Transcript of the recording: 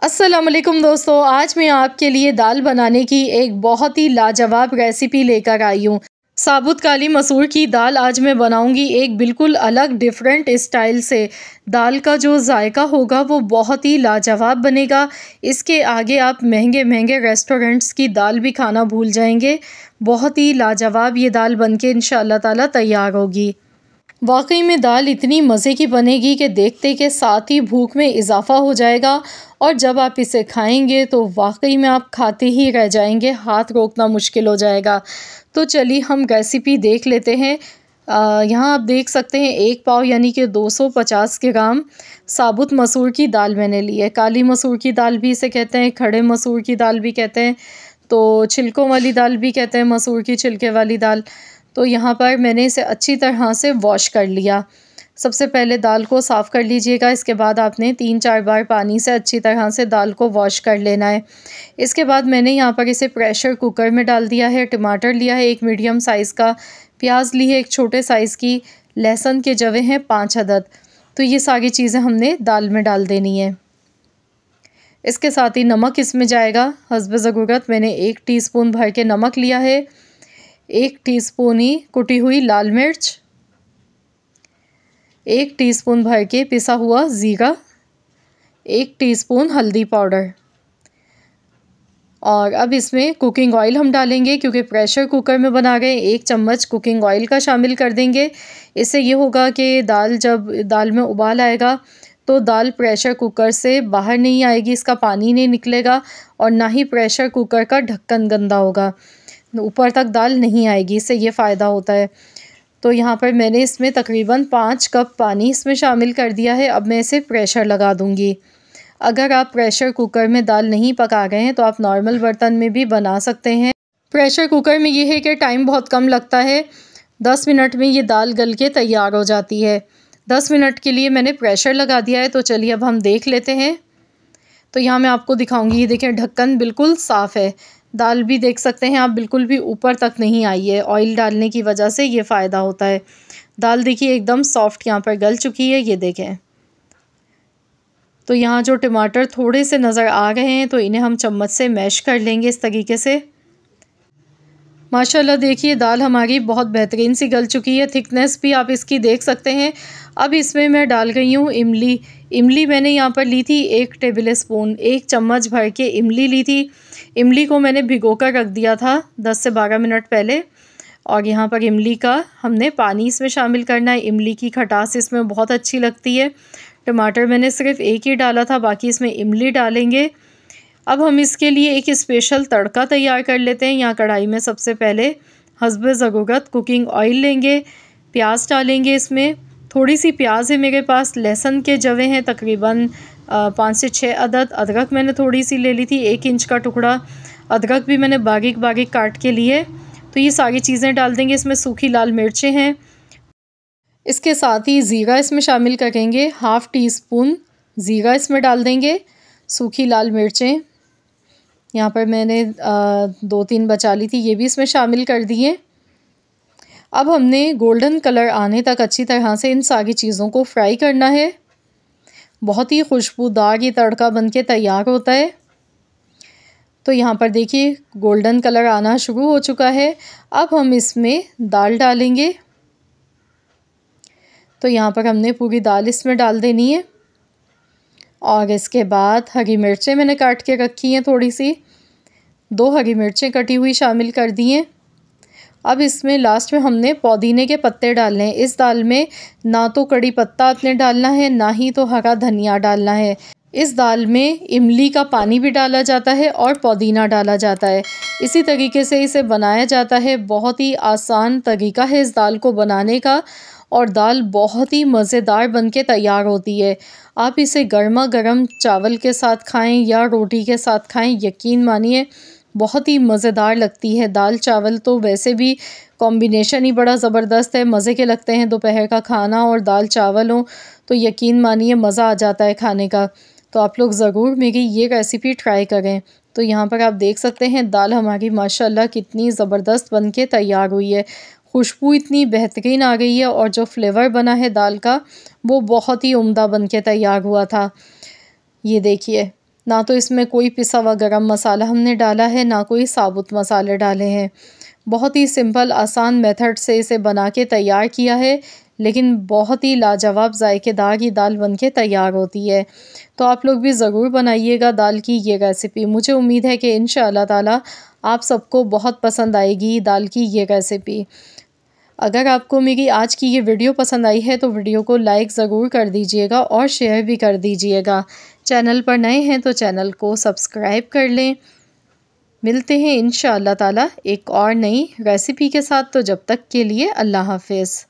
अस्सलाम वालेकुम दोस्तों, आज मैं आपके लिए दाल बनाने की एक बहुत ही लाजवाब रेसिपी लेकर आई हूँ। साबुत काली मसूर की दाल आज मैं बनाऊँगी एक बिल्कुल अलग डिफरेंट स्टाइल से। दाल का जो जायका होगा वो बहुत ही लाजवाब बनेगा। इसके आगे आप महंगे-महंगे रेस्टोरेंट्स की दाल भी खाना भूल जाएंगे। बहुत ही लाजवाब ये दाल बनके इंशाअल्लाह ताला तैयार होगी। वाकई में दाल इतनी मज़े की बनेगी कि देखते के साथ ही भूख में इजाफ़ा हो जाएगा और जब आप इसे खाएंगे तो वाकई में आप खाते ही रह जाएंगे, हाथ रोकना मुश्किल हो जाएगा। तो चलिए हम रेसिपी देख लेते हैं। यहाँ आप देख सकते हैं 1 पाव यानी कि 250 ग्राम साबुत मसूर की दाल मैंने ली है। काली मसूर की दाल भी इसे कहते हैं, खड़े मसूर की दाल भी कहते हैं, तो छिलकों वाली दाल भी कहते हैं, मसूर की छिलके वाली दाल। तो यहाँ पर मैंने इसे अच्छी तरह से वॉश कर लिया। सबसे पहले दाल को साफ़ कर लीजिएगा। इसके बाद आपने 3-4 बार पानी से अच्छी तरह से दाल को वॉश कर लेना है। इसके बाद मैंने यहाँ पर इसे प्रेशर कुकर में डाल दिया है। टमाटर लिया है 1 मीडियम साइज़ का, प्याज ली है 1 छोटे साइज़ की, लहसुन के जवे हैं 5 अदद। तो ये सारी चीज़ें हमने दाल में डाल देनी है। इसके साथ ही नमक इसमें जाएगा हस्ब ज़रूरत। मैंने 1 टीस्पून भर के नमक लिया है, 1 टीस्पून ही कुटी हुई लाल मिर्च, 1 टीस्पून भर के पिसा हुआ ज़ीरा, 1 टीस्पून हल्दी पाउडर। और अब इसमें कुकिंग ऑयल हम डालेंगे क्योंकि प्रेशर कुकर में बना रहे हैं। 1 चम्मच कुकिंग ऑयल का शामिल कर देंगे। इससे ये होगा कि जब दाल में उबाल आएगा तो दाल प्रेशर कुकर से बाहर नहीं आएगी, इसका पानी नहीं निकलेगा और ना ही प्रेशर कुकर का ढक्कन गंदा होगा, ऊपर तक दाल नहीं आएगी। इससे ये फ़ायदा होता है। तो यहाँ पर मैंने इसमें तकरीबन 5 कप पानी इसमें शामिल कर दिया है। अब मैं इसे प्रेशर लगा दूँगी। अगर आप प्रेशर कुकर में दाल नहीं पका रहे हैं तो आप नॉर्मल बर्तन में भी बना सकते हैं। प्रेशर कुकर में ये है कि टाइम बहुत कम लगता है, 10 मिनट में ये दाल गल के तैयार हो जाती है। 10 मिनट के लिए मैंने प्रेशर लगा दिया है। तो चलिए अब हम देख लेते हैं। तो यहाँ मैं आपको दिखाऊँगी, ये देखें ढक्कन बिल्कुल साफ़ है। दाल भी देख सकते हैं आप बिल्कुल भी ऊपर तक नहीं आई है, ऑयल डालने की वजह से ये फ़ायदा होता है। दाल देखिए एकदम सॉफ्ट यहाँ पर गल चुकी है, ये देखें। तो यहाँ जो टमाटर थोड़े से नज़र आ रहे हैं तो इन्हें हम चम्मच से मैश कर लेंगे इस तरीके से। माशाल्लाह देखिए दाल हमारी बहुत बेहतरीन सी गल चुकी है, थिकनेस भी आप इसकी देख सकते हैं। अब इसमें मैं डाल रही हूँ इमली। इमली मैंने यहाँ पर ली थी 1 टेबल स्पून, 1 चम्मच भर के इमली ली थी। इमली को मैंने भिगोकर रख दिया था 10 से 12 मिनट पहले। और यहाँ पर इमली का हमने पानी इसमें शामिल करना है। इमली की खटास इसमें बहुत अच्छी लगती है। टमाटर मैंने सिर्फ 1 ही डाला था, बाकी इसमें इमली डालेंगे। अब हम इसके लिए एक स्पेशल तड़का तैयार कर लेते हैं। यहाँ कढ़ाई में सबसे पहले हस्ब ज़रूरत कुकिंग ऑयल लेंगे, प्याज डालेंगे इसमें। थोड़ी सी प्याज है मेरे पास, लहसुन के जवे हैं तकरीबन 5 से 6 अदद। अदरक मैंने थोड़ी सी ले ली थी, 1 इंच का टुकड़ा अदरक भी मैंने बारीक बारीक काट के लिए। तो ये सारी चीज़ें डाल देंगे। इसमें सूखी लाल मिर्चें हैं। इसके साथ ही ज़ीरा इसमें शामिल करेंगे, 1/2 टीस्पून ज़ीरा इसमें डाल देंगे। सूखी लाल मिर्चें यहाँ पर मैंने 2-3 बचा ली थी, ये भी इसमें शामिल कर दिए। अब हमने गोल्डन कलर आने तक अच्छी तरह से इन सारी चीज़ों को फ्राई करना है। बहुत ही खुशबूदार ये तड़का बनके तैयार होता है। तो यहाँ पर देखिए गोल्डन कलर आना शुरू हो चुका है। अब हम इसमें दाल डालेंगे। तो यहाँ पर हमने पूरी दाल इसमें डाल देनी है। और इसके बाद हरी मिर्चें मैंने काट के रखी हैं थोड़ी सी, 2 हरी मिर्चें कटी हुई शामिल कर दी हैं। अब इसमें लास्ट में हमने पुदीने के पत्ते डालने हैं। इस दाल में ना तो कड़ी पत्ता आपने डालना है, ना ही तो हरा धनिया डालना है। इस दाल में इमली का पानी भी डाला जाता है और पुदीना डाला जाता है। इसी तरीके से इसे बनाया जाता है। बहुत ही आसान तरीका है इस दाल को बनाने का और दाल बहुत ही मज़ेदार बनके तैयार होती है। आप इसे गर्मा गर्म चावल के साथ खाएं या रोटी के साथ खाएं, यकीन मानिए बहुत ही मज़ेदार लगती है। दाल चावल तो वैसे भी कॉम्बिनेशन ही बड़ा ज़बरदस्त है, मज़े के लगते हैं। दोपहर का खाना और दाल चावल हो तो यकीन मानिए मज़ा आ जाता है खाने का। तो आप लोग ज़रूर मेरी ये रेसिपी ट्राई करें। तो यहाँ पर आप देख सकते हैं दाल हमारी माशाल्लाह कितनी ज़बरदस्त बनके तैयार हुई है। खुशबू इतनी बेहतरीन आ गई है और जो फ्लेवर बना है दाल का वो बहुत ही उम्दा बनके तैयार हुआ था। ये देखिए ना तो इसमें कोई पिसा हुआ गरम मसाला हमने डाला है, ना कोई साबुत मसाले डाले हैं। बहुत ही सिंपल आसान मेथड से इसे बना के तैयार किया है, लेकिन बहुत ही लाजवाब जायकेदार ये दाल बनके तैयार होती है। तो आप लोग भी ज़रूर बनाइएगा दाल की ये रेसिपी। मुझे उम्मीद है कि इंशाअल्लाह ताला आप सबको बहुत पसंद आएगी दाल की ये रेसिपी। अगर आपको मेरी आज की ये वीडियो पसंद आई है तो वीडियो को लाइक ज़रूर कर दीजिएगा और शेयर भी कर दीजिएगा। चैनल पर नए हैं तो चैनल को सब्सक्राइब कर लें। मिलते हैं इंशाअल्लाह ताला एक और नई रेसिपी के साथ। तो जब तक के लिए अल्लाह हाफ़िज़।